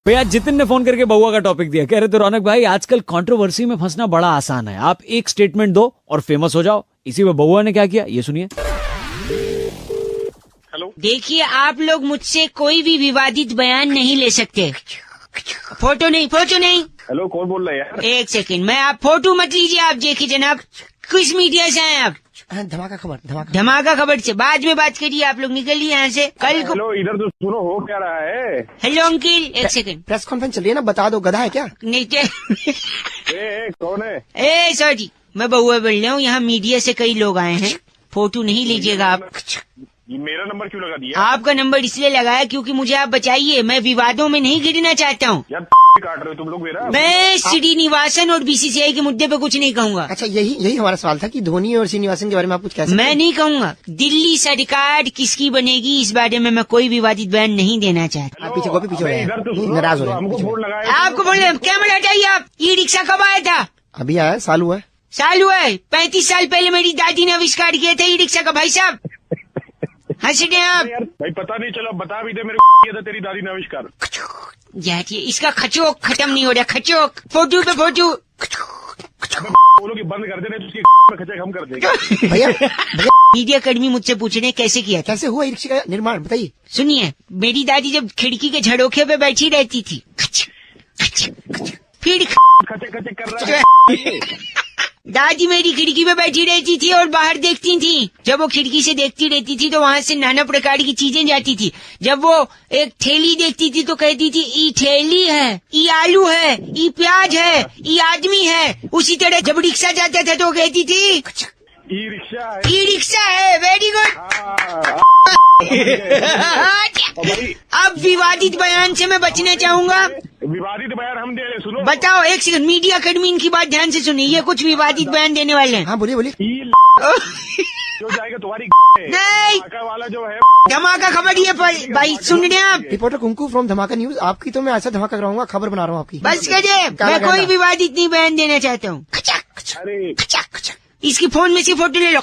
भैया जितिन ने फोन करके बउआ का टॉपिक दिया, कह रहे थे रौनक भाई आजकल कंट्रोवर्सी में फंसना बड़ा आसान है, आप एक स्टेटमेंट दो और फेमस हो जाओ। इसी में बउआ ने क्या किया ये सुनिए। हेलो, देखिए आप लोग मुझसे कोई भी विवादित बयान नहीं ले सकते। फोटो नहीं। हेलो, कौन बोल रहा है यार? एक सेकंड, मैं आप फोटो मत लीजिए। आप देखिए जनाब, किस मीडिया से आए आप? धमाका खबर धमाका खबर से बाद में बात करिए। आप लोग निकलिए यहाँ से। कल को हेलो, इधर तो सुनो, हो क्या रहा है? हेलो अंकिल, एक सेकंड। प्रेस कॉन्फ्रेंस चल रही है ना, बता दो। गधा है क्या? नीचे कौन है? ए सॉरी, मैं बउआ बोल रहा हूँ। यहाँ मीडिया से कई लोग आए हैं, फोटो नहीं लीजिएगा आप। ये मेरा नंबर क्यों लगा दिया? आपका नंबर इसलिए लगाया क्योंकि मुझे आप बचाइए, मैं विवादों में नहीं गिरना चाहता हूँ। यार काट रहे हो तुम लोग मेरा। मैं श्रीनिवासन और बीसीसीआई के मुद्दे पे कुछ नहीं कहूँगा। अच्छा, यही हमारा सवाल था कि धोनी और श्रीनिवासन के बारे में आप कुछ कह सकते हैं? मैं नहीं कहूँगा। दिल्ली सरकार किसकी बनेगी इस बारे में मैं कोई विवादित बयान नहीं देना चाहता। आप पीछे गोपी पीछे हो रहे इधर तो हैं, सुनो, नाराज हो रहे हमको हैं। फोन लगाया। आपको बोल रहे हैं कैमरा हटाइए आप। ये रिक्शा कब आया था? अभी आया, साल हुआ है। साल हुआ है? 35 साल पहले मेरी दादी ने आविष्कार किया था ये रिक्शा का। भाई साहब हंस रहे हैं आप। यार भाई पता नहीं चला, बता भी दे मेरे को किया था तेरी दादी ने आविष्कार। जाती है, इसका खचोक खत्म नहीं हो रहा। खचोक फोटो पे फोटो। बोलो कि बंद कर देने तो उसकी खचे हम कर देंगे। भैया मीडिया कर्मी मुझसे पूछ रहे हैं कैसे किया था। कैसे हुआ ये रिक्शे का निर्माण, बताइए। सुनिए, मेरी दादी जब खिड़की के झरोखे पे बैठी रहती थी, फिर खचे खचे कर रहा है। दादी मेरी खिड़की पे बैठी रहती थी और बाहर देखती थी। जब वो खिड़की से देखती रहती थी तो वहाँ से नाना प्रकार की चीजें जाती थी। जब वो एक थैली देखती थी तो कहती थी ई थैली है, ई आलू है, ई प्याज है, ई आदमी है। उसी तरह जब रिक्शा जाता था तो कहती थी ई रिक्शा है। ई रिक्शा है। Very good. अब विवादित बयान से मैं बचना चाहूंगा। विवादित बयान हम दे रहे, सुनो। बताओ एक सेकंड, मीडिया कर्मी इनकी बात ध्यान से सुनिए। ये कुछ विवादित बयान देने वाले हैं। हाँ बोलिए। जो जाएगा तुम्हारी नहीं, वाला जो है धमाका खबर ये भाई सुन रहे हैं आप? रिपोर्टर कुंकू फ्रॉम धमाका न्यूज। आपकी तो मैं ऐसा धमाका कराऊंगा, खबर बना रहा हूँ आपकी। बस करिए, मैं कोई विवादित नहीं बयान देना चाहता हूँ। अरे इसकी फोन में से फोटो ले लो।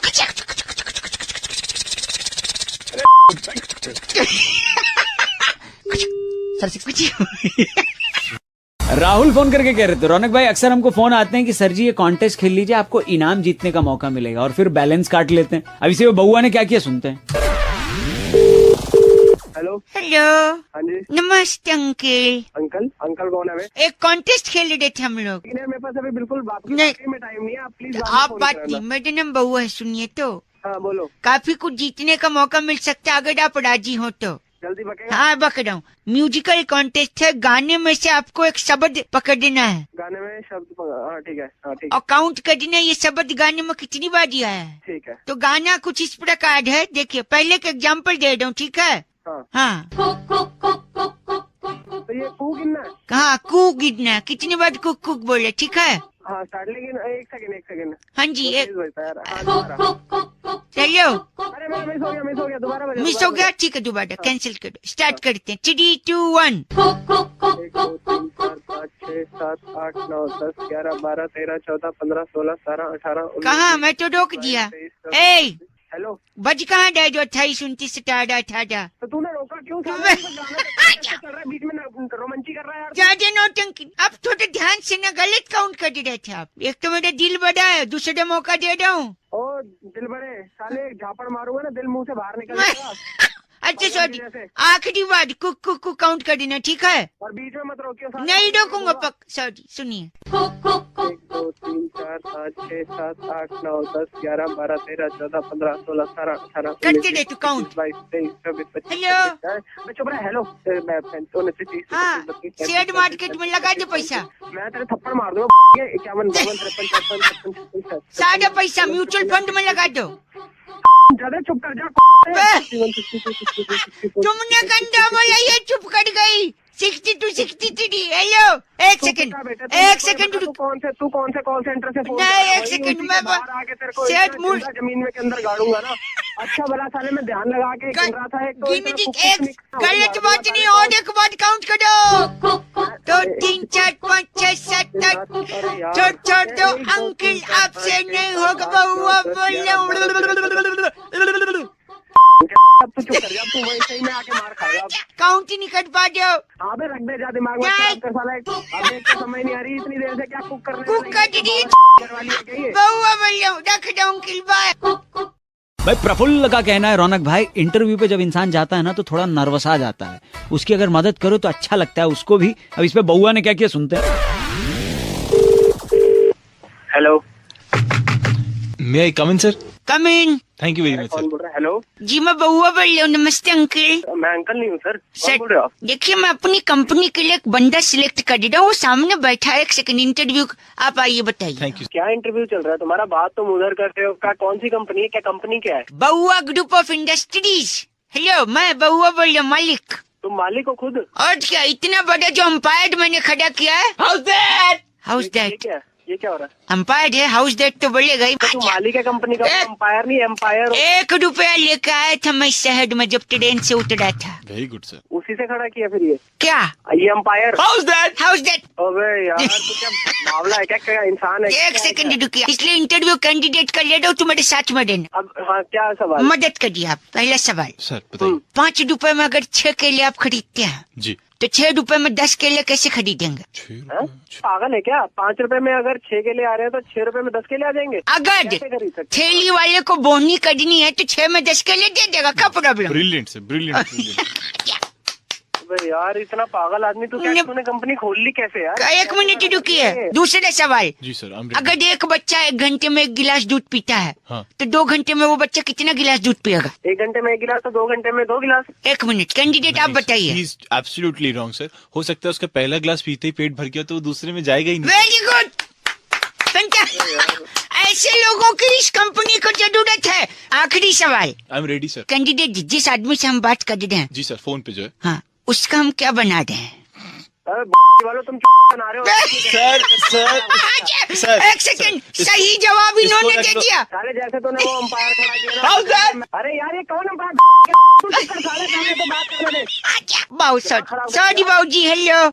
राहुल फोन करके कह रहे थे रौनक भाई अक्सर हमको फोन आते हैं कि सर जी ये कॉन्टेस्ट खेल लीजिए, आपको इनाम जीतने का मौका मिलेगा, और फिर बैलेंस काट लेते हैं। अब इसे बउआ ने क्या किया सुनते हैं। हेलो। हेलो, हाँ जी। नमस्ते अंकिल। अंकल कौन है? एक कॉन्टेस्ट खेल रहे थे हम लोग। मेरे पास अभी बिल्कुल बात नहीं। में टाइम नहीं है, आप प्लीज आप बात नहीं, मेरा नाम बउआ है, सुनिए तो। हाँ बोलो, काफी कुछ जीतने का मौका मिल सकता है अगर आप राजी हो तो। जल्दी बकेगा। हाँ बक रहा हूँ। म्यूजिकल कॉन्टेस्ट है, गाने में से आपको एक शब्द पकड़ना है गाने में शब्द हाँ ठीक है, हाँ ठीक और काउंट करना है ये शब्द गाने में कितनी बार दिया है। ठीक है। तो गाना कुछ इस प्रकार है, देखिए पहले का एग्जाम्पल दे रहा हूँ, ठीक है? हाँ तो ये कू गिनना है। हाँ, कू गिनना, कितनी बार कुक कुक बोले, ठीक है? हाँ स्टार्ट, लेकिन एक सेकंड। हाँ जी, एक चलो। अरे मैं मिस हो गया दोबारा बजाओ, मिस हो गया, ठीक है दोबारा कैंसिल कर दो। स्टार्ट करते हैं, 3, 2, 1। 1 2 3 4 5 6 7 8 9 10 11 12 13 14 15 16 17 18 19। कहाँ, मैं तो रोक दिया। ए हेलो, बज कहाँ जाए जो 28 29 18 तो तूने रोका क्यों? गाना चल रहा है बीच में, रोमांची कर रहा है यार। ज्यादा नौटंकी। अब थोड़ा ध्यान से ना, गलत काउंट कर रहे थे आप। एक तो मेरा दिल बड़ा है, दूसरा मौका दे रहा हूँ। ओ दिल बड़े साले, झापड़ मारूंगा ना दिल मुंह से बाहर निकल जाएगा। अच्छा सॉरी, आखिरी बार कुक कुक कुक काउंट कर देना, ठीक है? और बीच में मत रोकियो। नहीं रोकूंगा पक। सॉरी सुनिए, 1 2 3 4 5 6 7 8 9 10 11 12 13 14 15 16 17 18 करते रहे तू काउंट। 22 23 24 25। हेलो, चुप रहा। हेलो, मैं 29 30 हाँ, शेयर मार्केट में लगा दे पैसा, मैं तेरे थप्पड़ मार दूंगा। 51 52 53 54 55 सारा पैसा म्यूचुअल फंड में लगा दो। ज्यादा चुप कर जा। तुमने गंदा बोला, ये चुप कर गई। 62 63। हेलो, एक सेकंड तू कौन से कॉल सेंटर से फोन नहीं, एक सेकंड, मैं आके तेरे को सेट मूड जमीन में के अंदर गाड़ूंगा ना। अच्छा भला साले मैं ध्यान लगा के गिन रहा था। एक तो एक गलत बात नहीं, और एक बात काउंट करो। 2 3 4 5 6 7 8। छोड़ दो अंकल, आपसे नहीं होगा बउआ बोलो। अब तो चुप कर जा, तू वहीं सही में आके मार खाएगा। काउंट नहीं कर पा दो। अबे रख दे जा, दिमाग में नहीं। खराब कर साला। अबे इसको समझ नहीं आ रही इतनी देर से क्या कुक करने कुक वाली कर है? दीजिए। घर वाली है क्या ये? बहुआ बोल रहा हूँ, रख दो अंकिल, बाय। भाई प्रफुल्ल का कहना है रौनक भाई, इंटरव्यू पे जब इंसान जाता है ना तो थोड़ा नर्वस आ जाता है, उसकी अगर मदद करो तो अच्छा लगता है उसको भी। अब इस पे बउआ ने क्या किया सुनते हैं। Hello, may I come in sir? Come in. Thank you very much कौन सर। बोल रहा है? हेलो, जी मैं बहुआ बोल रहा हूँ। नमस्ते अंकिल। मैं अंकल नहीं हूँ सर। कौन सर बोल रहे हो आप? देखिए, मैं अपनी कंपनी के लिए एक बंदा सिलेक्ट कर रहा हूँ, वो सामने बैठा है। एक सेकंड, इंटरव्यू आप आइए, बताइए। Thank you. क्या इंटरव्यू चल रहा है तुम्हारा? बात तुम उधर कर रहे हो। क्या कौन सी कंपनी है? क्या कंपनी क्या है? बहुआ ग्रुप ऑफ इंडस्ट्रीज। हेलो, मैं बहुआ बोल रहा हूँ, मालिक। तुम मालिक हो खुद? और क्या, इतना बड़ा जो अंपायर मैंने खड़ा किया है। हाउस ये दैट। क्या है? ये क्या हो रहा है? अंपायर है, हाउस दैट तो बोलेगा ही। तो तुम मालिक है कंपनी का, एम्पायर नहीं एम्पायर हो। 1 रुपया लेकर आया था मैं शहर में जब ट्रेन से उतरा था। Very good sir. उसी से खड़ा किया फिर ये क्या? ये एम्पायर? House that. अबे यार, तू क्या मामला है? क्या इंसान है? एक सेकंड रुकिए, इसलिए इंटरव्यू कैंडिडेट कर ले रहा हूँ, तुम्हारे साथ में देना। अब हाँ, क्या सवाल? मदद करिए आप। पहला सवाल, सर बताइए। 5 रुपए में अगर 6 केले आप खरीदते हैं जी। तो 6 रुपए में 10 केले कैसे खरीदेंगे? 6 हाँ? पागल है क्या? 5 रुपए में अगर 6 केले आ रहे हैं तो 6 रुपए में 10 केले आ जाएंगे? अगर कैसे खरीद सकते? थैली वाले को बोनी करनी है तो 6 में 10 केले दे देगा, क्या प्रॉब्लम? Brilliant sir, brilliant. अबे यार, इतना पागल आदमी तू क्या? तूने कंपनी खोल ली कैसे यार? 1 मिनट रुकिए। दूसरा सवाल, जी सर, अगर एक बच्चा 1 घंटे में 1 गिलास दूध पीता है हाँ। तो 2 घंटे में वो बच्चा कितना गिलास दूध पिएगा? 1 घंटे में 1 गिलास तो 2 घंटे में 2 गिलास। 1 मिनट, कैंडिडेट आप बताइए। Absolutely wrong sir. हो सकता है उसका पहला ग्लास पीते ही पेट भर गया तो वो दूसरे में जाएगा ही नहीं। Very good. ऐसे लोगों की इस कंपनी को जरूरत है। आखिरी सवाल, I am ready sir. Candidate जिस आदमी से हम बात कर रहे हैं, जी सर, फोन पे जो है। हाँ, उसका हम क्या बना रहे हैं? अरे वालों, तुम बना रहे हो। सर 1 सेकंड, सही जवाब इन्होंने दे दिया। साले जैसे तूने वो अंपायर खड़ा किया ना। अरे यार, ये कौन अंपायर? साले सामने तो बात करने दे। बहुत सॉरी बाबू जी। हेलो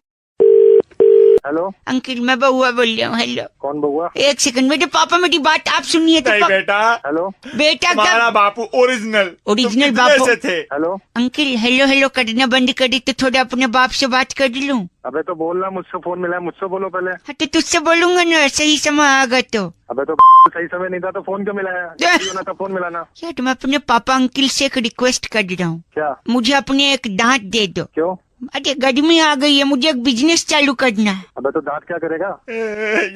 हेलो अंकिल, मैं बहुआ बोल रहा हूँ। हेलो, कौन बउआ? 1 सेकंड, मेरे पापा मेरी बात आप सुनिए तो। बेटा, हेलो बेटा हमारा क्या? बापू ओरिजिनल ओरिजिनल तुम बापू? कितने से थे? हेलो अंकिल हेलो हेलो करना बंद कर दी तो थोड़ा अपने बाप से बात कर लूं। अबे तो बोलना, मुझसे फोन मिला है, मुझसे बोलो पहले। हाँ तो तुझसे बोलूंगा ना, सही समय आगा तो। अबे तो सही समय नहीं था तो फोन क्यों मिलाया? होना था फोन मिलाना। यार तो मैं अपने पापा अंकिल से एक रिक्वेस्ट कर रहा हूँ, क्या? मुझे अपने एक दांत दे दो। क्यों? अरे गर्मी आ गई है, मुझे एक बिजनेस चालू करना है। अबे तो दांत क्या करेगा?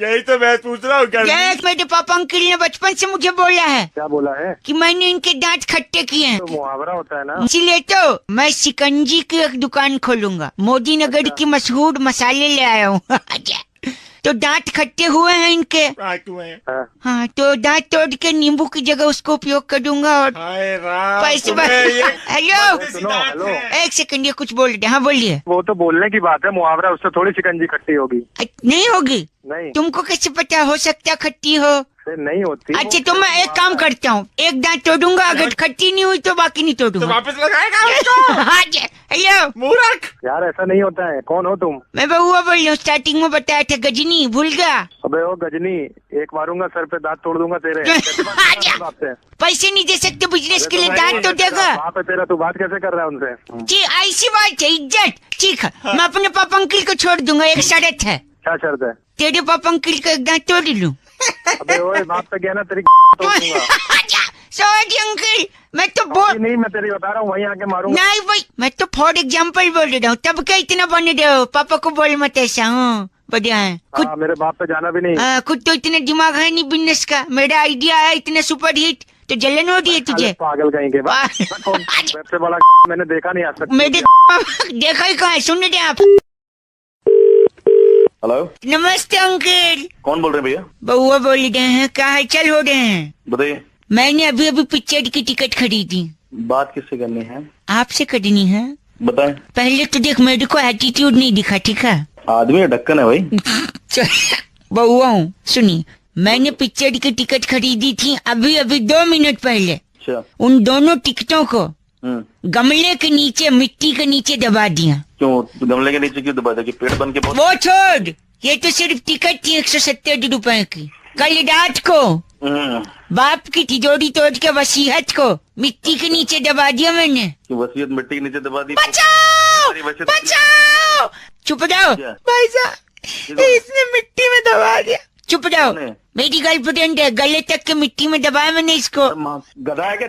यही तो मैं पूछ रहा हूँ। ये मेरे पापा अंकिल ने बचपन से मुझे बोला है क्या बोला है? कि मैंने इनके दांत खट्टे किए हैं, तो मुहावरा होता है ना। इसीलिए तो मैं शिकंजी की एक दुकान खोलूंगा। मोदी नगर की मशहूर मसाले ले आया हूँ। तो दांत खट्टे हुए हैं इनके। हाँ। हाँ, तो दांत तोड़ के नींबू की जगह उसको उपयोग कर दूंगा और पैसे हेलो सुनो, हेलो 1 सेकंड, ये कुछ बोल रहे। हाँ बोलिए। वो तो बोलने की बात है, मुहावरा, उससे थोड़ी शिकंजी खट्टी होगी। नहीं होगी? नहीं, तुमको कैसे पता? हो सकता खट्टी हो। फिर नहीं होती। अच्छा तो मैं एक काम करता हूँ, एक दांत तोड़ूंगा, अगर खट्टी नहीं हुई तो बाकी नहीं तोड़ूंगा। वापस लगाएगा उसको? हाँ जी, हेलो मूर्ख। यार ऐसा नहीं होता है। कौन हो तुम? मैं बहुआ बोल रहा हूँ, स्टार्टिंग में बताया था गजनी, भूल गया? अबे ओ गजनी, एक मारूंगा सर पे, दांत तोड़ दूंगा तेरे। कैसे बात कर रहा है बाप से? पैसे नहीं दे सकते बिजनेस के लिए, अबे दांत तो देगा। बाप है तेरा, तू बात कैसे कर रहा है उनसे? जी ऐसी बात है, इज्जत। ठीक है, मैं अपने पापा अंकिल को छोड़ दूंगा, एक शर्त है। क्या शर्त है? तेरे पापा अंकिल का एक दांत तोड़ लूं। अबे ओए, बाप पे गया ना तेरी तोड़ दूंगा। सॉरी अंकिल, मैं तो बोल नहीं, मैं तेरी बता रहा हूँ, वहीं आके मारूंगा। नहीं भाई, मैं तो फॉर एग्जाम्पल बोल रहा हूँ। तब क्या इतना बन रहे हो? पापा को बोल मत ऐसा। हाँ बढ़िया है। खुद मेरे बाप पे जाना भी नहीं। खुद तो इतना दिमाग है नहीं बिजनेस का। मेरा आइडिया है इतना सुपर हिट, तो जलन हो रही है तुझे? पागल कहीं के बाद। आज- सबसे बड़ा मैंने देखा नहीं आज तक। मेरे देखा ही कहाँ है, सुन रहे आप? हेलो, नमस्ते अंकिल, कौन बोल रहे हैं भैया? बउआ बोल रहे हैं, क्या हालचाल हो रहे हैं? बताइए। मैंने अभी अभी पिक्चर की टिकट खरीदी। बात किससे करनी है? आपसे करनी है। बताएं। पहले तो देख, मेरे को एटीट्यूड नहीं दिखा, ठीक है? आदमी या ढक्कन है भाई? बउआ हूँ, सुनिए। मैंने पिक्चर की टिकट खरीदी थी अभी अभी 2 मिनट पहले। अच्छा। उन दोनों टिकटों को गमले के नीचे, मिट्टी के नीचे दबा दिया। क्यों गमले के नीचे क्यों दबा दिया? कि पेड़ बन के बहुत। वो छोड़, ये तो सिर्फ टिकट थी 170 रुपए की। कल रात को हम्म, बाप की तिजोरी तोड़ के वसीयत को मिट्टी के नीचे दबा दिया मैंने। कि वसीयत मिट्टी के नीचे दबा दी। बचाओ हमारी वसीयत- बचाओ। चुप जाओ क्या? भाई साहब, इसने मिट्टी में दबा दिया। चुप जाओ, कौन है? मेरी गर्लफ्रेंड है, गले तक के मिट्टी में दबाया मैंने इसको। गधा है क्या?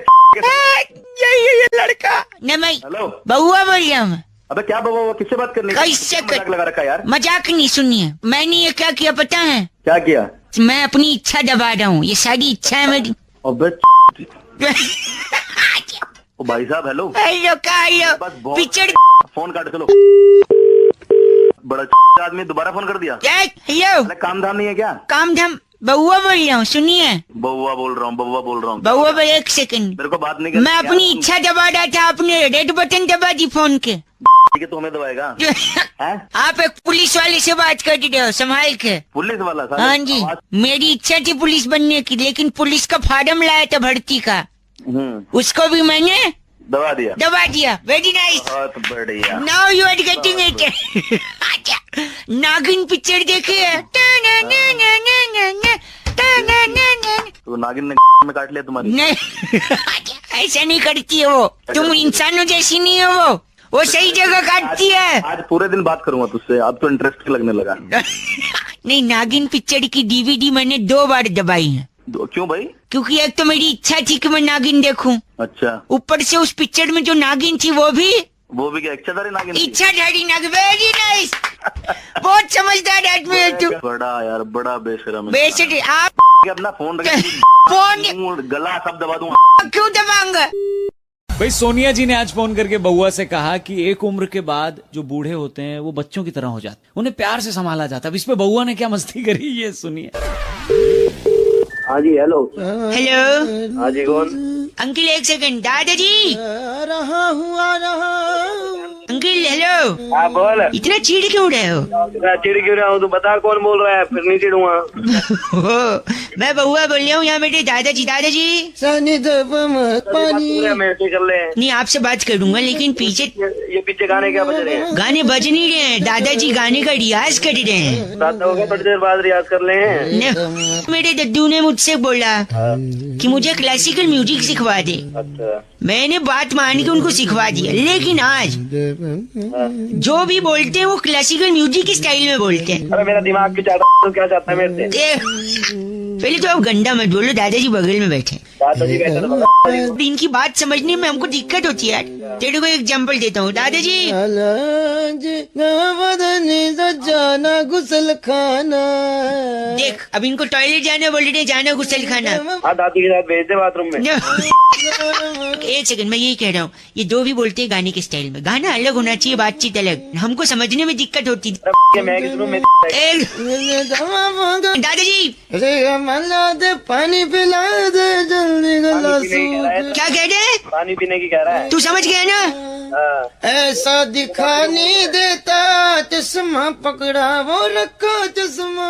ये लड़का न मैं हेलो, बउआ बोल रहा हूँ। अबे क्या बाबा, किससे बात करनी? कैसे कर- मजाक लगा रखा है यार। मजाक नहीं, सुनिए मैंने ये क्या किया पता है? क्या किया? मैं अपनी इच्छा दबा रहा हूँ, ये सारी इच्छा है मेरी। अबे ओ भाई साहब, हेलो। हेलो का हेलो बस बहुत- पिक्चर फोन काट, चलो। बड़ा आदमी दोबारा फोन कर दिया। हेलो अरे काम धाम नहीं है क्या? काम धाम बउआ बोल रहा हूँ, सुनिए बउआ बोल रहा हूँ, बउआ बोल रहा हूँ। बउआ बोल, एक सेकंड। मेरे को बात नहीं करनी। मैं अपनी इच्छा दबा रहा था, आपने रेड बटन दबा दी फोन के। ठीक है, तो हमें दबाएगा हैं? आप एक पुलिस वाले से बात कर रहे हो, संभाल के। पुलिस वाला साला? हाँ जी, मेरी इच्छा थी पुलिस बनने की, लेकिन पुलिस का फार्म लाया था भर्ती का, उसको भी मैंने दबा दिया। दबा दिया। वेरी नाइस, बहुत बढ़िया। Now you are getting it. Nagin picture देखे है? तो नागिन ने में काट लिया तुम्हारी? नहीं ऐसा नहीं करती है वो, तुम इंसानों जैसी नहीं है वो सही जगह काटती है। आज पूरे दिन बात करूंगा तुझसे, अब तो इंटरेस्ट लगने लगा। नहीं, नागिन पिक्चर की डीवीडी मैंने 2 बार दबाई है। क्यों भाई? क्योंकि एक तो मेरी इच्छा थी कि मैं नागिन देखूं, अच्छा, ऊपर से उस पिक्चर में जो नागिन थी वो भी क्या इच्छाधारी नागिन थी? इच्छाधारी नागिन। वेरी नाइस, बहुत समझदार आदमी है तू। बड़ा यार, बड़ा बेशरम है। बेशक आप अपना फोन रख, फोन गला सब दबा दूंगा। क्यों दबाऊंगा? भाई सोनिया जी ने आज फोन करके बउआ से कहा कि एक उम्र के बाद जो बूढ़े होते हैं वो बच्चों की तरह हो जाते, उन्हें प्यार से संभाला जाता। अब इस पे बउआ ने क्या मस्ती करी, ये सुनिए। हाँ जी, हेलो। हेलो हाँ जी, कौन? अंकिल, एक सेकंड। दादाजी आ रहा हूँ अंकिल, हेलो। हाँ बोल। इतना चिढ़ क्यों रहे हो? मैं चिढ़ क्यों रहा हूँ? तू बता कौन बोल रहा है, फिर नहीं चिढ़ूंगा। मैं बउआ बोल रहा हूँ, यहाँ मेरे दादाजी। दादाजी पानी मेरे से कर ले। नहीं, आपसे बात करूंगा, लेकिन पीछे ये पीछे गाने क्या बज रहे हैं? गाने बज नहीं रहे हैं, दादाजी गाने का रियाज कर रहे हैं। रात हो गया, थोड़ी देर बाद रियाज कर ले। मेरे दद्दू ने मुझसे बोला कि मुझे क्लासिकल म्यूजिक सिखवा दे। अच्छा, मैंने बात मान के उनको सिखवा दिया, लेकिन आज जो भी बोलते हैं वो क्लासिकल म्यूजिक की स्टाइल में बोलते हैं। अरे मेरा दिमाग क्यों चाहता है? तो क्या चाहता है मेरे से? पहले तो आप गंदा मत बोलो, दादाजी बगल में बैठे। दादाजी बैठे तो बता। इनकी बात समझने में हमको दिक्कत होती है यार। तेरे को एक एग्जाम्पल देता हूँ, दादाजी। जाना गुसल खाना। देख, अब इनको टॉयलेट जाना बोल रहे, जाना गुसल खाना। हाँ, दादी के साथ भेज दे बाथरूम में। एक सेकंड, मैं यही कह रहा हूँ, ये जो भी बोलते हैं गाने के स्टाइल में, गाना अलग होना चाहिए, बातचीत अलग। हमको समझने में दिक्कत होती थी। मैं किस रूम में? दादाजी मला दे पानी पिला दे जल्दी गला सूख। क्या कह रहे? पानी पीने की कह रहा है। तू समझ गया ना? हाँ। ऐसा दिखाने देता, चश्मा पकड़ा वो रखा, चश्मा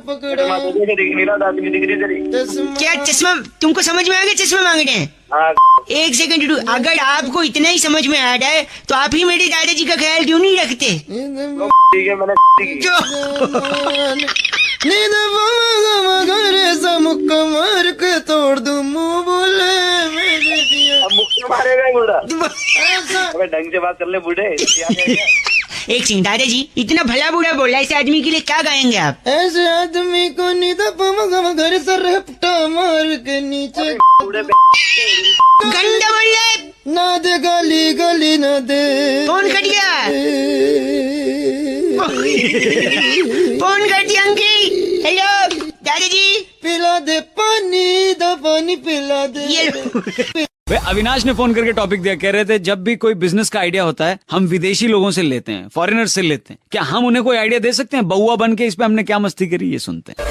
पकड़ा तुझे दिख नहीं रहा, दादी भी दिख रही तेरी। चश्मा। क्या चश्मा? तुमको समझ में आ गया चश्मा मांग रहे हैं? हाँ, एक सेकंड रुको, अगर आपको इतना ही समझ में आ रहा है तो आप ही मेरे दादाजी का ख्याल क्यों नहीं रखते? ठीक है, मैंने की। जो नींद घरे सा मुक्का मार के तोड़ दूं, मुंह बोले मेरे दिया। अब मुक्के मारेगा ही बूढ़ा। ऐसा अबे ढंग से बात कर ले बूढ़े। एक सिंह, दादाजी इतना भला बुरा बोला, ऐसे आदमी के लिए क्या गाएंगे आप? ऐसे आदमी को नींद घर से रपटा मार के नीचे बूढ़े गंदा बोल रहे। ना दे गाली गली ना दे। फोन कट गया, फोन कट दिया अंकिल। हेलो दादाजी, पिला दे पानी, दा पानी पिला दे। ये लो। भाई अविनाश ने फोन करके टॉपिक दिया, कह रहे थे जब भी कोई बिजनेस का आइडिया होता है हम विदेशी लोगों से लेते हैं, फॉरेनर से लेते हैं, क्या हम उन्हें कोई आइडिया दे सकते हैं? बउआ बन के इस पे हमने क्या मस्ती करी, ये सुनते हैं।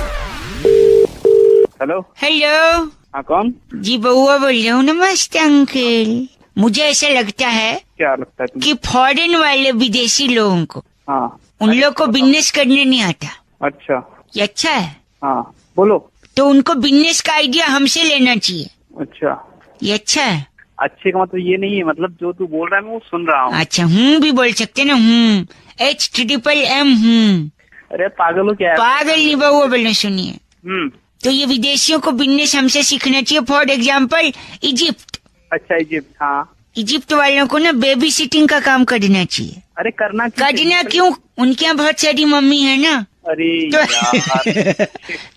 हेलो। हेलो हाँ, कौन? जी बउआ बोल रहा हूँ। नमस्ते अंकल। मुझे ऐसा लगता है क्या लगता है तुम? कि फॉरेन वाले विदेशी लोगों को, हाँ। उन लोग को बिजनेस करने नहीं आता। अच्छा। ये अच्छा है? हाँ, बोलो। तो उनको बिजनेस का आइडिया हमसे लेना चाहिए। अच्छा। ये अच्छा है? अच्छे का मतलब ये नहीं है, मतलब जो तू बोल रहा है मैं वो सुन रहा हूँ। अच्छा, भी बोल सकते ना, HMM। अरे पागल हो क्या? पागल नहीं बउआ बोलना, सुनिए। तो ये विदेशियों को बिजनेस हमसे सीखना चाहिए। फॉर एग्जाम्पल इजिप्ट, अच्छा इजिप्ट, हाँ। इजिप्ट वालों को ना बेबी सिटिंग का काम करना चाहिए। अरे करना क्यों? उनके यहाँ बहुत सारी मम्मी है ना, अरे यार।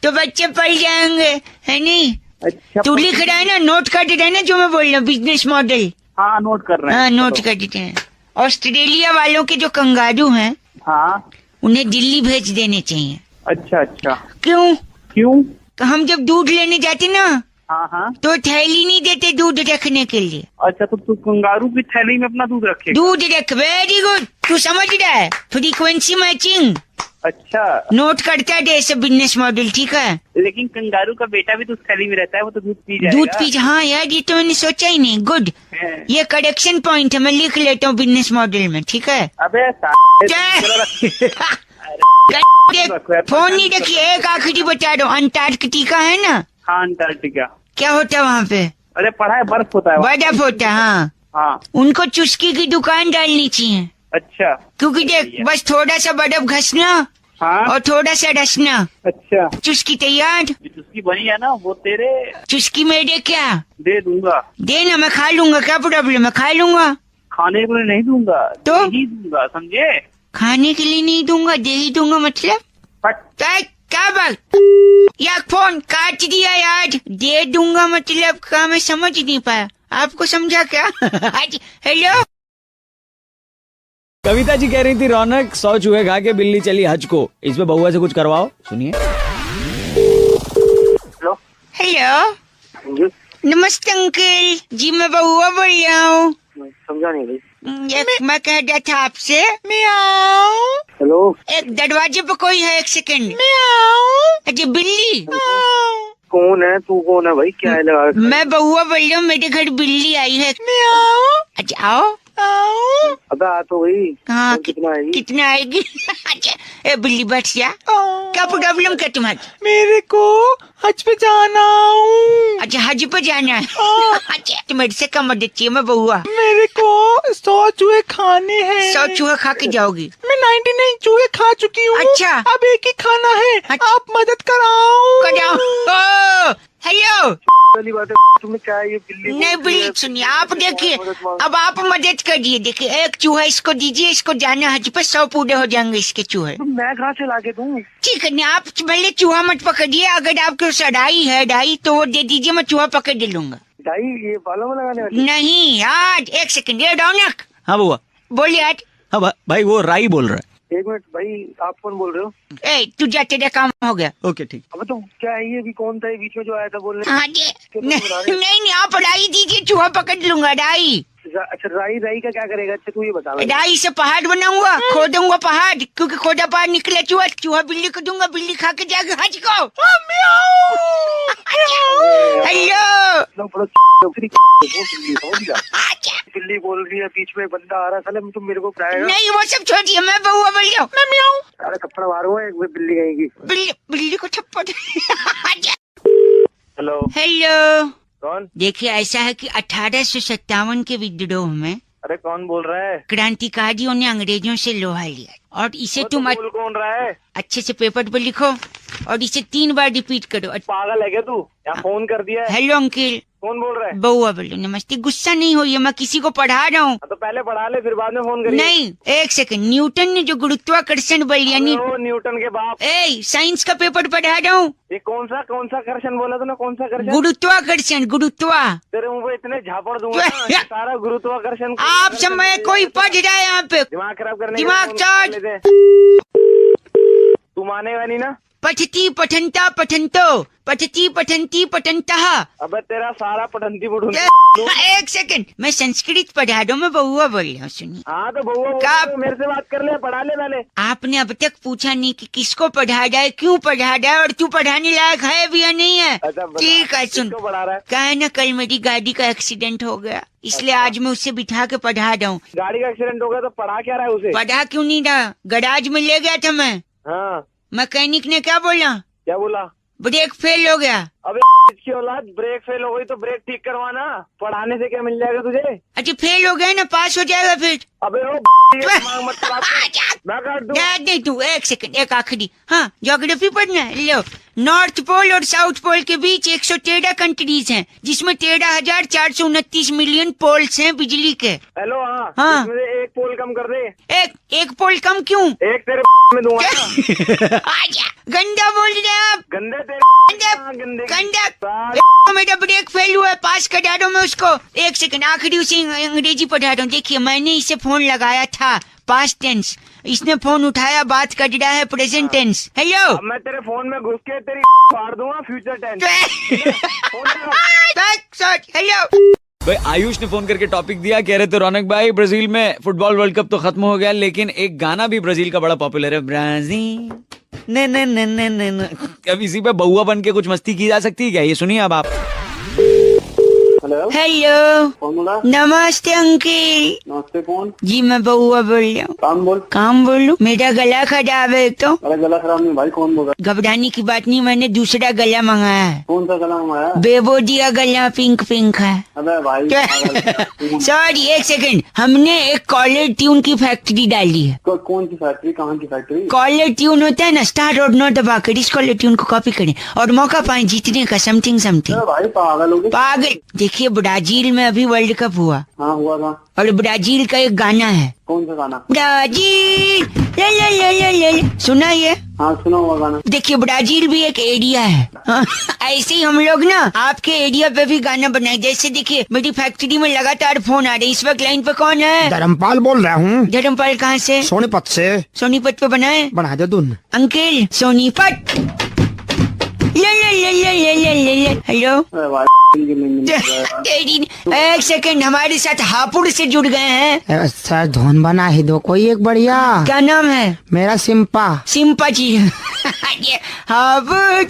तो बच्चे पढ़ जाएंगे, है नहीं? अच्छा तू लिख रहा है ना, नोट कर रहा है ना जो मैं बोल रहा हूँ, बिजनेस मॉडल। हाँ नोट कर रहे हैं। हाँ नोट कर देते हैं। ऑस्ट्रेलिया वालों के जो कंगारू हैं, हाँ। उन्हें दिल्ली भेज देने चाहिए। अच्छा अच्छा। क्यों? क्यों? तो हम जब दूध लेने जाते ना, हाँ हाँ। तो थैली नहीं देते दूध रखने के लिए। अच्छा तो तू कंगारू की थैली में अपना दूध रखे? दूध रख, वेरी गुड, तू समझ रहा है, फ्रीक्वेंसी मैचिंग। अच्छा। नोट करता है सब बिजनेस मॉडल, ठीक है। लेकिन कंगारू का बेटा भी तो उस थैली में रहता है, वो तो दूध पी जाएगा। दूध पी, हाँ यार ये तो मैंने सोचा ही नहीं। गुड, है। ये करेक्शन पॉइंट है, मैं लिख लेता हूँ बिजनेस मॉडल में, ठीक है। अबे फोन नहीं रखिए, एक आखिरी बता दो, अंटार्कटिका है ना? हाँ अंटार्कटिका। क्या होता है वहाँ पे? अरे पढ़ा है, बर्फ होता है वहाँ। बर्फ होता है, हाँ। हाँ। उनको चुस्की की दुकान डालनी चाहिए, अच्छा। क्योंकि देख बस थोड़ा सा बर्फ घसना हाँ। और थोड़ा सा रसना, अच्छा। चुस्की तैयार। जिसकी बनी है ना वो तेरे चुस्की मेरे क्या दे दूंगा। देना, मैं खा लूंगा, क्या प्रॉब्लम है, खा लूंगा। खाने के लिए नहीं दूंगा, तो? नहीं दूंगा, समझे? खाने के लिए नहीं दूंगा, दे ही दूंगा मतलब? क्या बात, या फोन काट दिया यार। दे दूंगा मतलब क्या, मैं समझ नहीं पाया, आपको समझा क्या? हेलो। कविता जी कह रही थी रौनक 100 चूहे खा के बिल्ली चली हज को, इसमें बउआ से कुछ करवाओ, सुनिए। हेलो, नमस्ते अंकल जी, मैं बउआ बोल रहा हूँ। समझा नहीं भाई। मैं कह रहा था आपसे, हेलो। एक दरवाजे पे कोई है, एक सेकंड। अच्छा बिल्ली। कौन है तू? कौन है भाई? क्या है लगा? मैं बउआ बोल रहा हूँ, मेरे घर बिल्ली आई है। अच्छा आओ। अबे आ तो भाई। हाँ, कितना आएगी? कितना आएगी? अच्छा ए बिल्ली बैठ जा। क्या प्रॉब्लम क्या तुम्हारी? मेरे को हज पे जाना हूँ। अच्छा हज पे जाना है। अच्छा तो मेरे से कम मदद चाहिए, मैं बउआ। मेरे को 100 चूहे खाने हैं। 100 चूहे खा के जाओगी? मैं 99 चूहे खा चुकी हूँ। अच्छा। अब एक ही खाना है। अच्छा। आप मदद कराओ। कराओ। हेलो। पहली बात है, तुम्हें क्या है ये बिल्ली? नहीं बिल्ली, सुनिए आप, देखिए अब आप मदद करिए। देखिए एक चूहा इसको दीजिए, इसको जाना हज पे, 100 पूरे हो जाएंगे इसके चूहे। तुम मैं कहाँ से लाके दूँ? ठीक है नहीं, आप पहले चूहा मत पकड़िए, अगर आपके उस डाई है डाई तो वो दे दीजिए, मैं चूहा पकड़ दे लूंगा। डाई ये बालों में लगाने वाली? नहीं यार, एक सेकंड, ये रौनक। हाँ बउआ। बोलिए यार। हाँ भाई वो राई बोल रहा है। एक मिनट भाई, आप कौन बोल रहे हो? ए तू जा, तेरा काम हो गया। ओके ठीक। अब तो क्या है ये भी? कौन था ये बीच में जो आया था बोलने? हाँ जी। नहीं आप राई दीजिए, चूहा पकड़ लूंगा। राई? अच्छा राई, राई का क्या करेगा? अच्छा तू ये बता। राई से पहाड़ बनाऊंगा, खोदूंगा पहाड़, क्योंकि खोदा पहाड़ निकले चूहा, चूहा बिल्ली को दूंगा, बिल्ली खा के जाएगा हज को। हेलो। बिल्ली बोल रही है, बीच में बंदा आ रहा है, साले तुम मेरे को कराएगा? नहीं वो सब छोड़िए, मैं बउआ बोल रहा हूँ। अरे थप्पड़ मारूंगा एक बिल्ली कहेगी। बिल्ली को थप्पड़। हेलो। हेलो। कौन? देखिए ऐसा है कि 1857 के विद्रोह में, अरे कौन बोल रहा है? क्रांतिकारियों ने अंग्रेजों से लोहा लिया, और इसे तुम बोल कौन रहा है? अच्छे से पेपर पर लिखो और इसे 3 बार रिपीट करो। पागल है क्या तू? यहाँ फोन कर दिया है। Hello uncle. कौन बोल रहा है? बउआ बोलो। नमस्ते, गुस्सा नहीं होइए, मैं किसी को पढ़ा रहा हूँ। तो पहले पढ़ा ले, फिर बाद में फोन करिए। नहीं एक सेकंड, न्यूटन ने जो गुरुत्वाकर्षण बल यानी न्यूटन के बाप। साइंस का पेपर पढ़ा रहा हूँ। ये कौन सा कर्षण बोला तूने? कौन सा कर्षण? गुरुत्वाकर्षण, गुरुत्वा। तेरे मुंह पे इतने झापड़ दूंगा ना, सारा गुरुत्वाकर्षण। आप समय कोई पढ़ रहा है यहाँ पे, दिमाग खराब करने, दिमाग चार्ज। तू मानेगा नहीं ना? पठती पठंता पठंतो, पठती पठंती पठंतः। अबे तेरा सारा पठंती पुठंती। एक सेकंड, मैं संस्कृत पढ़ा रहा हूँ, मैं बउआ बोल रहा हूँ, सुनिए। हाँ तो बउआ मेरे से बात कर ले, पढ़ा ले पहले। आपने अब तक पूछा नहीं कि किसको पढ़ा रहा है, क्यों पढ़ा रहा है, और तू पढ़ाने लायक है भी या नहीं है। ठीक है सुन, क्या है ना, कल मेरी गाड़ी का एक्सीडेंट हो गया, इसलिए आज मैं उसे बिठा के पढ़ा रहा हूँ। गाड़ी का एक्सीडेंट हो गया तो पढ़ा क्या रहा है उसे? पढ़ा क्यों नहीं रहा, गराज में ले गया था मैं। हाँ मैकेनिक ने क्या बोला? क्या बोला? ब्रेक फेल हो गया। अबे इसकी औलाद, ब्रेक फेल हो गई तो ब्रेक ठीक करवाना, पढ़ाने से क्या मिल जाएगा तुझे? अच्छा फेल हो गया ना, पास हो जाएगा फिर। अबे दिमाग मत खराब कर, मैं काट दूं। नहीं तू, एक सेकंड, एक आखिरी। हाँ ज्योग्राफी पढ़ना है, लो नॉर्थ पोल और साउथ पोल के बीच 113 कंट्रीज हैं, जिसमें 13,429 मिलियन पोल्स हैं बिजली के। हेलो हाँ हाँ। इसमें से एक पोल कम कर दे। एक पोल कम क्यों? एक तेरे में दूंगा ना। आजा, गंदा बोल रहे हैं आप। गंदे तेरे गंदे गंदा मेरा ब्रेक फेल हुआ है, पास करा दो मैं उसको। एक सेकंड, आखिरी उसे अंग्रेजी पढ़ा रहा हूँ। देखिए, मैंने इसे फोन लगाया था, पास्ट टेंस। इसने फोन उठाया, बात कर रहा है, प्रेजेंट टेंस। हेलो, मैं तेरे फोन में घुस के तेरी फाड़ दूंगा, फ्यूचर टेंस। हेलो। भाई आयुष ने फोन करके टॉपिक दिया, कह रहे थे रौनक भाई ब्राजील में फुटबॉल वर्ल्ड कप तो खत्म हो गया, लेकिन एक गाना भी ब्राजील का बड़ा पॉपुलर है, ब्राजील न न न न न न। अब इसी पे बहुआ बन के कुछ मस्ती की जा सकती है क्या? ये सुनिए अब आप। हेलो हेलो, कौन बोला? नमस्ते अंकिल नमस्ते कौन? जी, मैं बउआ बोल रहा हूँ। काम बोल। काम बोलूं? मेरा गला खराब है तो। अरे गला खराब नहीं भाई, कौन बोल रहा? घबराने की बात नहीं, मैंने दूसरा गला मंगाया है। कौन सा गला मंगाया? बेबोडी का गला पिंक पिंक है। अबे भाई सॉरी, एक सेकंड, हमने एक कॉलर ट्यून की फैक्ट्री डाली है। कौन सी फैक्ट्री? कहाँ की फैक्ट्री? कॉलर ट्यून होता है ना, स्टार और नो दबाकर इस कॉलर ट्यून को कॉपी करें और मौका पाए जीतने का, समथिंग समथिंग। भाई पागल हो गए। पागल। देखिए, ब्राजील में अभी वर्ल्ड कप हुआ हाँ हुआ था। और ब्राजील का एक गाना है, कौन सा गाना? ब्राजील ले ले ले ले ले ले। सुना ये? हाँ सुना हुआ गाना। देखिए, ब्राजील भी एक एरिया है। हाँ, ऐसे ही हम लोग ना आपके एरिया पे भी गाना बनाए। जैसे देखिए, मेरी फैक्ट्री में लगातार फोन आ रहे। इस वक्त लाइन पे कौन है? धर्मपाल बोल रहा हूँ, धर्मपाल। कहाँ से? सोनीपत से। सोनीपत पे बनाए? बना दे दून। अंकिल, सोनीपत ले ले ले ले ले ले ले ले। हेलो। अरे भाई एक सेकंड, हमारे साथ हापुड़ से जुड़ गए हैं। सर धोन बना ही दो कोई एक बढ़िया। क्या नाम है? मेरा सिम्पा। सिंपा जी। ये हापुड़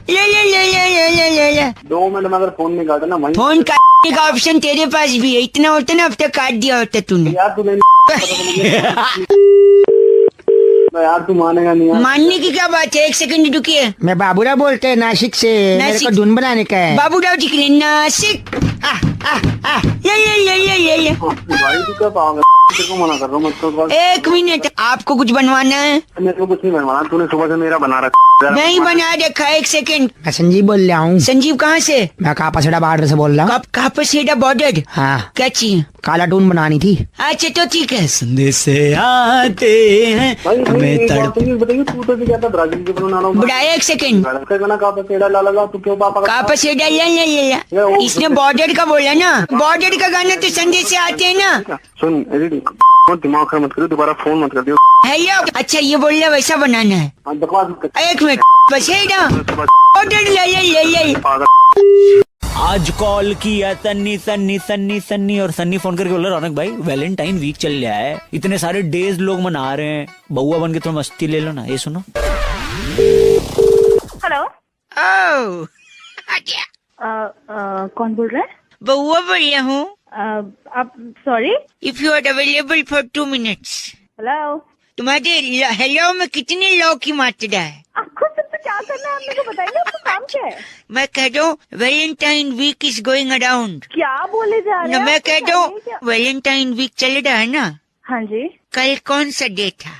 ले ले ले ले ले ले ले ले। 2 मिनट में अगर फोन नहीं काटा ना वहीं फोन काटने का ऑप्शन तेरे पास भी है, इतना होता ना अब तक काट दिया होता तूने। यार तू यार तू मानेगा नहीं यार। मानने की क्या बात है? एक सेकंड रुकिए। मैं बाबूराव बोलते हैं नासिक से। मेरे नासिक? को धुन बनाने का है। बाबूराव जी के लिए नासिक। ले ले ले ले ले ले। भाई तू क्या पागल? तेरे को मना कर रहा हूँ मत कर। एक मिनट, आपको कुछ बनवाना है? मेरे को कुछ नहीं बनवाना, तूने सुबह से मेरा बना रखा। नहीं बना रखा। एक सेकंड। मैं संजीव बोल रहा हूँ। संजीव कहाँ से? मैं कापासेड़ा बॉर्डर से बोल रहा हूँ। कहाँ पर सीधा बॉर्डर? हाँ, क्या चाहिए? काला टून बनानी थी। अच्छा तो ठीक है। संदेश आते हैं हमें तड़प। बताइए तू तो क्या था ब्राजील के बना रहा हूँ। बुढ़ा, एक सेकंड। गाना कहाँ पे ला लगा तू क्यों पापा? कहाँ पर सीधा ले ले ले ले। इसने बॉर्डर का बोला ना, बॉर्डर का गाना तो संदेश से आते हैं ना। सुन दिमाग खराब मत करो, दोबारा फोन मत कर दियो। हेलो। अच्छा ये बोल रहा वैसा बनाना है। बकवास मत कर। एक मिनट बस है ना, बॉर्डर ले ले ले ले। पागल। आज कॉल किया सन्नी सन्नी सन्नी सन्नी, और सन्नी फोन करके बोला रौनक भाई वैलेंटाइन वीक चल रहा है, इतने सारे डेज लोग मना रहे हैं, बउआ बन के थोड़ा मस्ती ले लो ना। ये सुनो। हेलो। ओह, कौन बोल रहा है? बउआ बोल रहा हूँ। आप sorry. If you are available for 2 minutes। Hello. तुम्हारे हेलो में कितने लॉ की मात्रा है? आपको सबसे क्या करना है, आप मेरे को बताइए, आपको काम क्या है? मैं कह रहा हूँ Valentine week is going around. क्या बोले जा रहे ना, हैं? मैं आपको कह रहा चाहिए हूँ क्या? वैलेंटाइन वीक चल रहा है ना। हाँ जी। कल कौन सा डे था?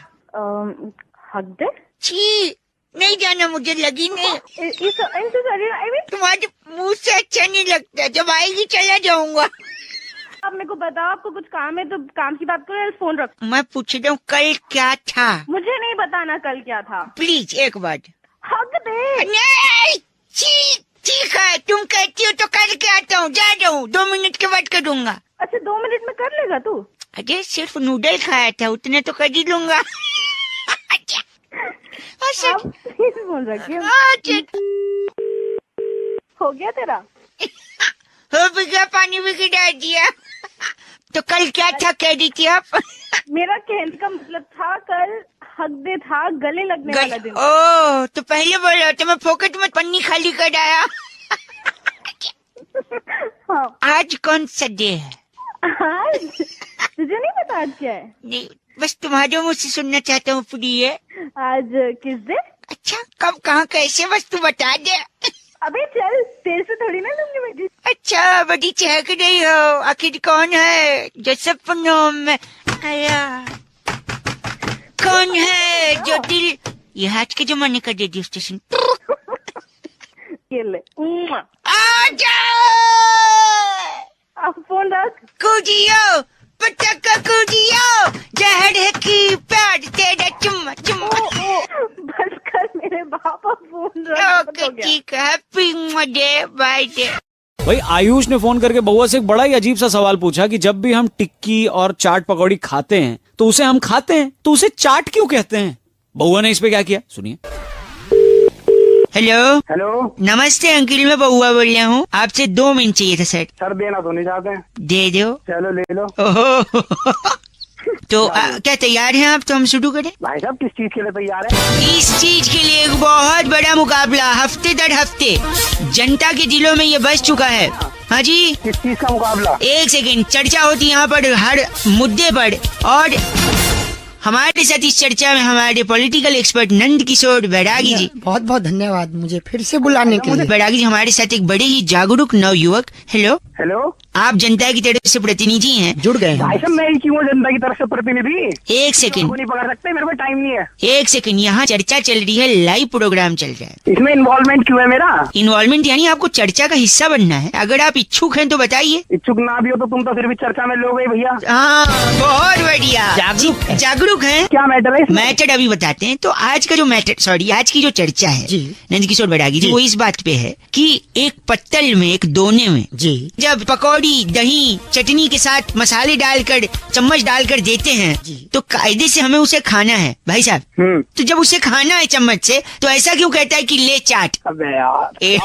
हक दे। छी, नहीं जाना, मुझे लगी नहीं। तुम्हारे मुंह से अच्छा नहीं लगता, जब आएगी चला जाऊंगा। आप मेरे को बताओ, आपको कुछ काम है तो काम की बात करो या फोन रखो। मैं पूछ रहा हूँ कल क्या था? मुझे नहीं बताना कल क्या था। प्लीज एक बार। हक दे। नहीं, छी, ठीक है, तुम कहती हो तो करके आता हूँ, जा रहा हूँ, 2 मिनट के बाद करूंगा। अच्छा 2 मिनट में कर लेगा तू? अरे सिर्फ नूडल खाया था, उतने तो कर ही लूंगा। आप प्लीज फोन रखिए। हो गया तेरा? हो भी गया, पानी भी गिरा दिया। तो कल क्या था कह रही थी आप? मेरा कहने का मतलब था कल हक दे था, गले लगने वाला दिन। ओह, तो पहले बोलो तो मैं फोकट में पन्नी खाली कर आया। हाँ। आज कौन सा डे है? आज तुझे नहीं पता आज क्या है? नहीं, बस तुम्हारे मुझ से सुनना चाहता हूँ। फ्री है आज किस दिन? अच्छा, कब कहाँ कैसे, बस तू बता दे। अबे चल, तेरे से थोड़ी ना लूंगी बेटी। अच्छा, बड़ी चहक रही हो, आखिर कौन है जो सपनों में आया? कौन है जो दिल, ये आज के जमाने का रेडियो स्टेशन। खेल ले। आजा अब फोन रख। कूदियो पटका कूदियो, जहर है की प्यार तेरा चुम्मा चुम्मा। बस कर मेरे बाबा, फोन रख। ओके ठीक है, हैप्पी डे बाय डे। भाई आयुष ने फोन करके बउआ से एक बड़ा ही अजीब सा सवाल पूछा कि जब भी हम टिक्की और चाट पकौड़ी खाते हैं तो उसे हम खाते हैं तो उसे चाट क्यों कहते हैं? बउआ ने इस पे क्या किया, सुनिए। हेलो हेलो नमस्ते अंकिल, मैं बउआ बोल रहा हूँ, आपसे 2 मिनट चाहिए था सर। सर, देना तो नहीं चाहते। दे दो। चलो ले लो। ओहो तो क्या तैयार हैं आप? तो हम शुरू करें। भाई साहब किस चीज के लिए तैयार है? इस चीज के लिए एक बहुत बड़ा मुकाबला, हफ्ते दर हफ्ते जनता के दिलों में ये बस चुका है। हाँ जी, किस चीज का मुकाबला? 1 सेकेंड, चर्चा होती है यहाँ पर हर मुद्दे पर, और हमारे साथ इस चर्चा में हमारे पॉलिटिकल एक्सपर्ट नंद किशोर बैरागी जी। बहुत बहुत धन्यवाद मुझे फिर से बुलाने के लिए। बैरागी जी हमारे साथ एक बड़े ही जागरूक नवयुवक। हेलो, हेलो, आप जनता की तरफ से प्रतिनिधि हैं। जुड़ गए भाई हैं। साहब मैं ही क्यों जनता की तरफ से प्रतिनिधि? 1 सेकेंड, नहीं पकड़ सकते, मेरे पास टाइम नहीं है। 1 सेकेंड, यहाँ चर्चा चल रही है, लाइव प्रोग्राम चल रहा है। इसमें इन्वॉल्वमेंट क्यों है मेरा? इन्वॉल्वमेंट यानी आपको चर्चा का हिस्सा बनना है। अगर आप इच्छुक हैं तो बताइए। इच्छुक ना भी हो तो तुम तो फिर भी चर्चा में लोगे भैया। हाँ बहुत बढ़िया, जागरूक है। क्या मैटर है इसमें? मैटर अभी बताते हैं। तो आज का जो मैटर, सॉरी आज की जो चर्चा है जी। नंद किशोर बैरागी जी, वो इस बात पे है कि एक पत्तल में, एक दोने में जी जब पकौड़ी दही चटनी के साथ मसाले डालकर चम्मच डालकर देते हैं तो कायदे से हमें उसे खाना है भाई साहब। तो जब उसे खाना है चम्मच से तो ऐसा क्यों कहता है कि ले चाट? अबे यार, ए,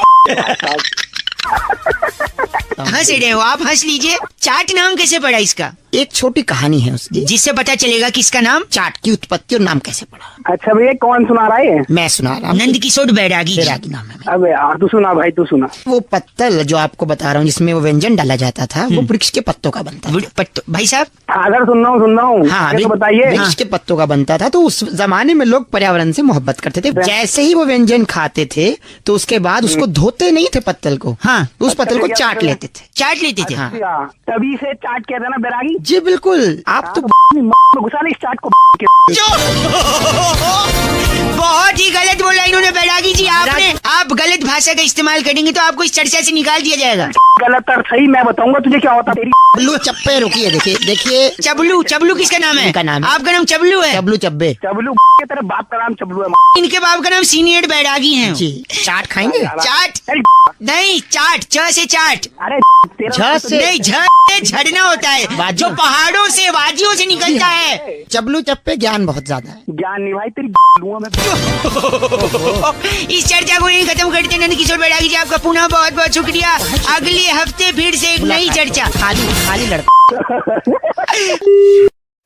हंस रहे हो आप, हंस लीजिए। चाट नाम कैसे पड़ा इसका? एक छोटी कहानी है उसकी, जिससे पता चलेगा कि इसका नाम चाट की उत्पत्ति और नाम कैसे पड़ा। अच्छा भैया कौन सुना रहा है? मैं सुना रहा हूँ। नंद किशोर बैरागी जी। बैरागी नाम है मेरा। अबे यार तू सुना भाई, तू सुना। वो पत्तल जो आपको बता रहा हूँ जिसमें वो व्यंजन डाला जाता था, वो वृक्ष के पत्तों का बनता था। भाई साहब अगर सुन रहा हूँ हाँ, आगे तो बताइए। वृक्ष के पत्तों का बनता था। तो उस जमाने में लोग पर्यावरण से मोहब्बत करते थे। जैसे ही वो व्यंजन खाते थे तो उसके बाद उसको धोते नहीं थे पत्तल को। हाँ, उस पत्तल को चाट लेते थे। चाट लेते थे। हाँ। अच्छा, तभी से चाट कहते हैं ना बैरागी? जी बिल्कुल। आप तो घुसा नहीं इस चाट को। बहुत ही गलत बोला इन्होंने बैरागी जी। आपने, आप गलत भाषा का इस्तेमाल करेंगे तो आपको इस चर्चा से निकाल दिया जाएगा। गलत अर्थ सही मैं बताऊंगा तुझे क्या होता तेरी। चबलू चप्पे, रुकिए देखिए देखिए। चबलू, चबलू किसका नाम है? इनका नाम है। आपका नाम चबलू है? चबलू चब्बे। चबलू के तेरे बाप का नाम चबलू है। इनके बाप का नाम सीनियर बैरागी है। जी चाट खाएंगे? चाट नहीं, चाट, च से चाट। अरे झ से नहीं, झ से झड़ना होता है, जो पहाड़ों से वादियों से निकलता है। चबलू चप्पे ज्ञान बहुत ज्यादा है। ज्ञान नहीं भाई तेरी लूंगा मैं। इस चर्चा को यहीं खत्म करते हैं। नंद किशोर बैरागी जी आपका पुनः बहुत बहुत शुक्रिया। अगले हफ्ते फिर से एक नई चर्चा। खाली लड़का।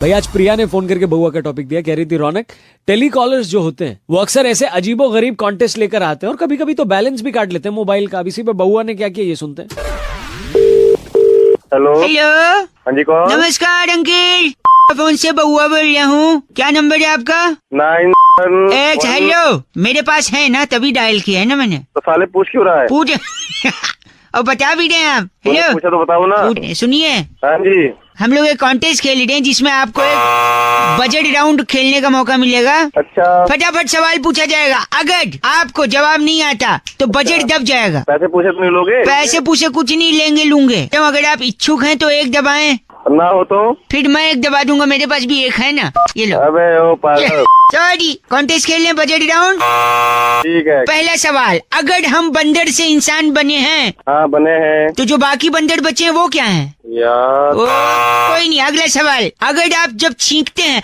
भाई आज प्रिया ने फोन करके बउआ का टॉपिक दिया, कह रही थी रौनक, टेलीकॉलर्स जो होते हैं वो अक्सर ऐसे अजीबो गरीब कॉन्टेस्ट लेकर आते हैं और कभी कभी तो बैलेंस भी काट लेते हैं मोबाइल का। अब इसी पे बउआ ने क्या किया ये सुनते हैं। हेलो हेलो, हाँ जी कौन? नमस्कार अंकिल, फोन से बउआ बोल रहा हूँ। क्या नंबर है आपका? 9 हेलो, मेरे पास है ना, तभी डायल किया है ना मैंने। तो साले पूछ क्यों रहा है? पूछ और बता भी रहे हैं आप। हेलो, पूछा तो बताओ ना। सुनिए, हाँ जी। हम लोग एक कॉन्टेस्ट खेल रहे हैं जिसमें आपको एक बजट राउंड खेलने का मौका मिलेगा। अच्छा, फटाफट सवाल पूछा जाएगा, अगर आपको जवाब नहीं आता तो बजट दब जाएगा। पैसे पूछे तो नहीं लोगे? पैसे पूछे कुछ नहीं लेंगे, लूंगे। तो अगर आप इच्छुक हैं तो 1 दबाएं, ना हो तो फिर मैं 1 दबा दूंगा, मेरे पास भी 1 है ना, ये लो। अबे ओ पागल। सॉरी, कॉन्टेस्ट खेल रहे हैं बजट राउंड। ठीक है। पहला सवाल, अगर हम बंदर से इंसान बने हैं हाँ बने हैं तो जो बाकी बंदर बचे हैं वो क्या हैं? यार। कोई नहीं, अगला सवाल, अगर आप जब छींकते हैं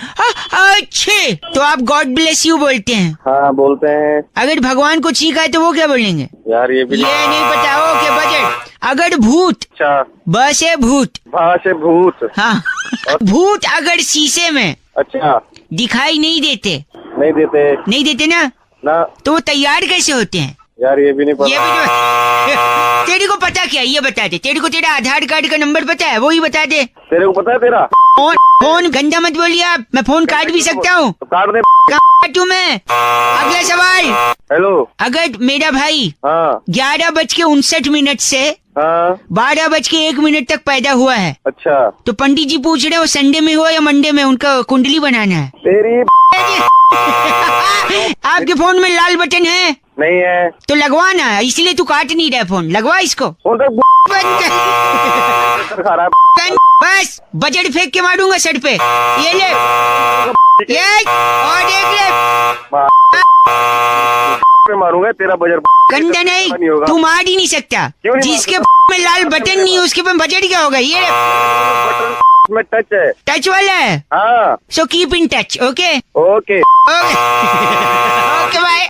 अच्छे तो आप गॉड ब्लेस यू बोलते हैं। हाँ बोलते हैं। अगर भगवान को छींका है तो वो क्या बोलेंगे? यार ये भी ये नहीं पता। Okay, budget. अगर भूत, अच्छा, ब से भूत, भा से भूत। हाँ भूत अगर शीशे में अच्छा, दिखाई नहीं देते नहीं देते ना, ना। तो वो तैयार कैसे होते हैं? यार ये भी नहीं ये पता। भी तेरे को पता क्या, ये बता दे। तेरे को तेरा आधार कार्ड का नंबर पता है, वो ही बता दे। तेरे को पता है तेरा? फोन गंदा मत बोलिए आप, मैं फोन काट भी सकता हूँ। तो काट दे। काटू मैं। अगला सवाल, हेलो, अगर मेरा भाई हाँ 11:59 से हाँ 12:01 तक पैदा हुआ है। अच्छा तो पंडित जी पूछ रहे हो संडे में हुआ या मंडे में, उनका कुंडली बनाना है। तेरी आपके फोन में लाल बटन है? नहीं है तो लगवाना है, इसलिए तू काट नहीं रहा फोन, लगवा इसको। फोन तक बंद कर। खा रहा बस बजट फेंक के मारूंगा सर पे। ये ले, ये और देख ले। है मारूंगा तेरा बजट गंदा नहीं, होगा। तू मार ही नहीं सकता। क्यों नहीं जिसके मार में लाल बटन नहीं उसके पे बजट क्या होगा? ये बटन में टच है। टच वाला है, हाँ so keep in touch. Okay okay okay okay bye.